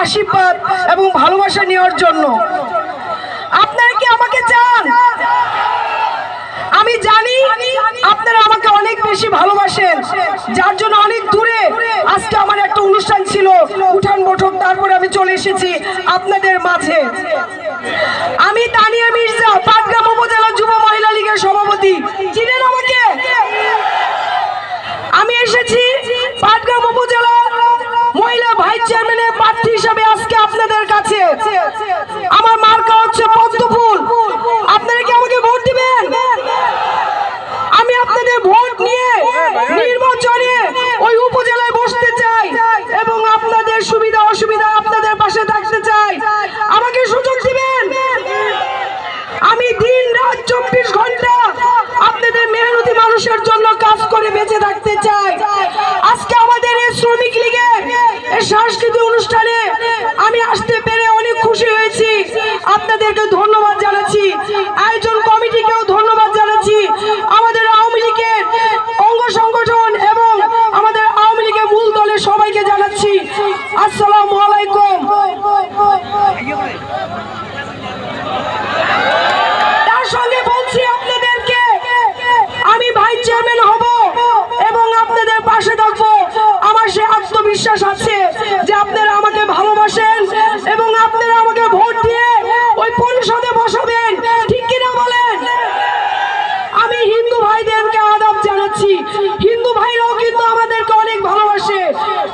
আশীর্বাদ এবং ভালোবাসা নেওয়ার জন্য। আপনারা কি আমাকে চান? আমি জানি আপনারা আমাকে অনেক বেশি ভালোবাসেন, যার জন্য অনেক দূরে আজকে আমার একটা অনুষ্ঠান ছিল, উঠান বৈঠক, তারপরে আমি চলে এসেছি আপনাদের মাঝে। আমি তানিয়া মির্জা, পাটগ্রাম উপজেলা যুব মহিলা লীগের সভাপতি। চিনেন আমাকে? আমি এসেছি পাটগ্রাম উপজেলা মহিলা ভাইস চেয়ারম্যানের প্রার্থী হিসাবে আজকে আপনাদের কাছে। আমার মার্কা হচ্ছে পদ্মফুল। আপনারা কি আমাকে ভোট দিবেন? আমি আপনাদের ভোট নিয়ে নির্বাচনে ওই উপজেলায় বসতে চাই এবং আপনাদের সুবিধা অসুবিধা আপনাদের পাশে থাকতে চাই। আমাকে সুযোগ দিবেন। আমি দিন রাত 24 ঘন্টা আপনাদের মেহনতি মানুষের জন্য কাজ করে বেঁচে থাকতে চাই। আজকে আমাদের এই শ্রমিক লীগের এই সাংস্কৃতিক অনুষ্ঠানে আমি আসতে পেরে অনেক খুশি হয়েছি। আপনাদেরকে ধন্যবাদ জানাচ্ছি, আয়োজন কমিটিকেও ধন্যবাদ জানাচ্ছি, আমাদের আওয়ামী লীগের অঙ্গ সংগঠন এবং আমাদের আওয়ামী লীগের মূল দলের সবাইকে জানাচ্ছি আসসালামু আলাইকুম। তার সঙ্গে বলছি আপনাদেরকে আমি ভাইস চেয়ারম্যান হব এবং আপনাদের পাশে থাকবো। আমার সে আত্মবিশ্বাস আছে যে আপনারা আমাকে ভালোবাসেন এবং আপনারা আমাকে ভোট দিয়ে ওই পরিষদে বসাবেন, ঠিক কিনা বলেন? আমি হিন্দু ভাইদেরকে আদাব জানাচ্ছি। হিন্দু ভাইরাও কিন্তু আমাদেরকে অনেক ভালোবাসে।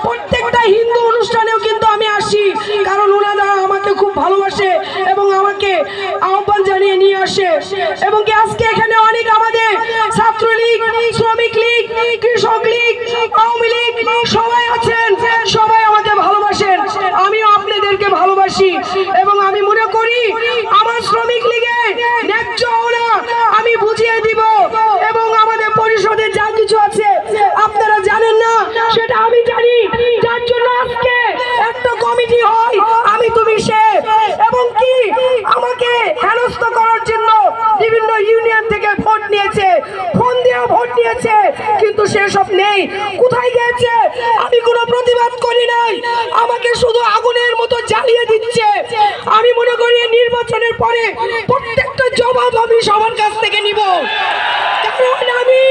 প্রত্যেকটা হিন্দু অনুষ্ঠানেও কিন্তু আমি আসি, কারণ ওনারা আমাকে খুব ভালোবাসে এবং আমাকে আহ্বান জানিয়ে নিয়ে আসে। এবং কি আজকে এখানে অনেক আমাদের ছাত্রলীগ, শ্রমিক লীগ, কৃষক লীগ, আওয়ামী লীগ সবাই আছেন, সবাই আমাকে ভালোবাসেন। আমিও আপনাদেরকে ভালোবাসি এবং আমি মনে করি আমার শ্রমিক লীগের ন্যায্য ওরা আমি বুঝিয়ে দিব এবং আমাদের পরিষদে যা কিছু আছে আপনারা জানেন না সেটা আমি জানি, যার জন্য আজকে একটা কমিটি হয় আমি তুমি সে, এবং কি আমাকে হেনস্থ করার জন্য বিভিন্ন ইউনিয়ন থেকে ভোট নিয়েছে, ফোন দিয়ে ভোট নিয়েছে, কিন্তু সেসব নেই। কোথায় গেছে? আমি কোনো প্রতিবাদ করি নাই, আমাকে শুধু আগুনের মতো জ্বালিয়ে দিচ্ছে। আমি মনে করি নির্বাচনের পরে প্রত্যেকটা জবাব আমি সবার কাছ থেকে নিব, কারণ আমি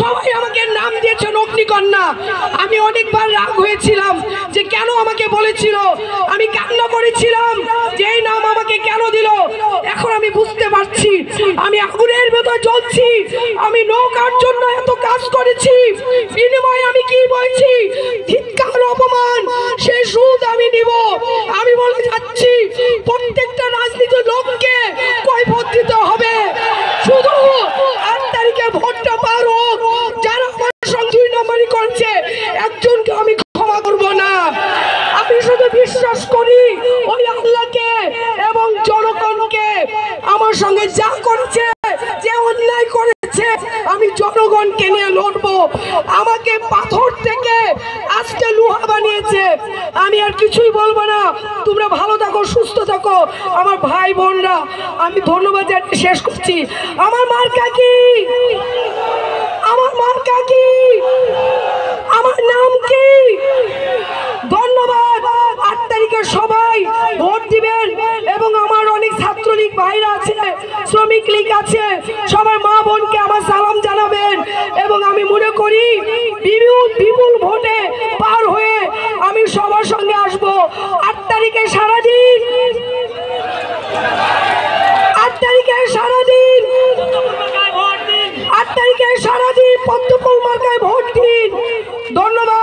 সবাই আমাকে নাম দিয়েছে অগ্নিকন্যা। আমি অনেকবার রাগ হয়েছিলাম যে কেন আমাকে বলেছিল, আমি কান্না করেছিলাম যে এই নাম আমাকে কেন দিল। এখন আমি বুঝতে পারছি আমি আগুনের ভেতর জ্বলছি। আমি নৌকার জন্য এত কাজ করেছি, বিনিময়ে আমি কি বলছি? ধিক্কার, অপমান, সেই সুদ আমি নিব। আমি বলে যাচ্ছি প্রত্যেকটা রাজনীতির লোককে কৈফিয়ত দিতে হবে। শুধু 8 তারিখে ভোটটা পার হোক, যারা আমার সঙ্গে 2 নম্বরই করছে একজনকে আমি ক্ষমা করব না। আমি শুধু বিশ্বাস করি ওই আল্লাহকে এবং জনগণকে। আমার সঙ্গে যা করেছে, যে অন্যায় করেছে, আমি জনগণকে নিয়ে লড়বো। আমাকে পাথর থেকে আজকে লোহা বানিয়েছে। আমি আর কিছুই বলবো না। তোমরা ভালো থাকো, সুস্থ থাকো আমার ভাই বোনরা। আমি ধন্যবাদ জানিয়ে শেষ করছি। আমার মার্কা কি? আমার মার্কা কি? আমার নাম কি? ধন্যবাদ। 8 তারিখে সবাই ভোট দিবেন এবং আমার অনেক ছাত্রলীগ ভাইরা আছে, শ্রমিক লীগ আছে, সবার মা বোনকে আমার সালাম জানাবেন। এবং আমি মনে করি বিপুল ভোটে পার হয়ে আমি সবার সঙ্গে আসবো। 8 তারিখে সারাদিন, 8 তারিখে সারাদিন, 8 তারিখে সারাদিন পদ্মফুল মার্কায় ভোট দিন। ধন্যবাদ।